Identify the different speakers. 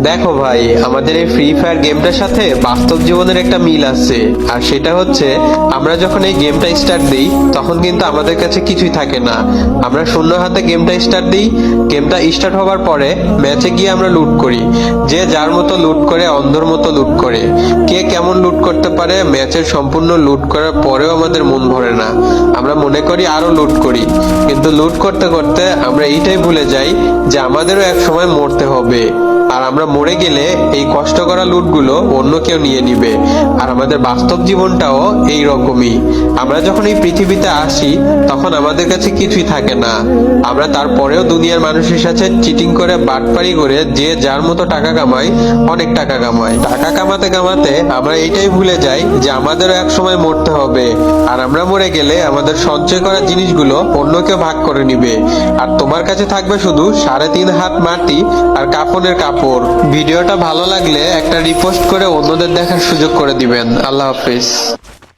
Speaker 1: দেখো ভাই, আমাদের এই ফ্রি ফায়ার গেমটার সাথে বাস্তব জীবনের একটা মিল আছে। আর সেটা হচ্ছে, আমরা যখন এই গেমটা স্টার্ট দিই তখন কিন্তু আমাদের কাছে কিছুই থাকে না। আমরা শূন্য হাতে গেমটা স্টার্ট দিই। গেমটা স্টার্ট হওয়ার পরে ম্যাচে গিয়ে আমরা লুট করি। যে যার মতো লুট করে, অন্ধর মতো লুট করে। কে কেমন লুট করতে পারে, ম্যাচের সম্পূর্ণ লুট করার পরেও আমাদের মন ভরে না। আমরা মনে করি আরো লুট করি, কিন্তু লুট করতে করতে আমরা এইটাই ভুলে যাই যে আমাদেরও এক সময় মরতে হবে। আর আমরা মরে গেলে এই কষ্ট করা লুটগুলো অন্য কেউ নিয়ে নিবে। আর আমাদের বাস্তব জীবনটাও এই রকমই। আমরা যখন এই পৃথিবীতে আসি তখন আমাদের কাছে কিছুই থাকে না। আমরা তারপরেও দুনিয়ার মানুষের সাথে চিটিং করে, বাটপারি করে, যে যার মতো টাকা কামাই, অনেক টাকা কামাই। টাকা কামাতে কামাতে আমরা এইটাই ভুলে যাই যে আমাদেরও এক সময় মরতে হবে। আর আমরা মরে গেলে আমাদের সঞ্চয় করা জিনিসগুলো অন্য কেউ ভাগ করে নিবে। আর তোমার কাছে থাকবে শুধু 3.5 হাত মাটি আর কাফনের কাপড়। ভিডিওটা ভালো লাগলে একটা রিপোস্ট করে অন্যদের দেখার সুযোগ করে দিবেন। আল্লাহ হাফিজ।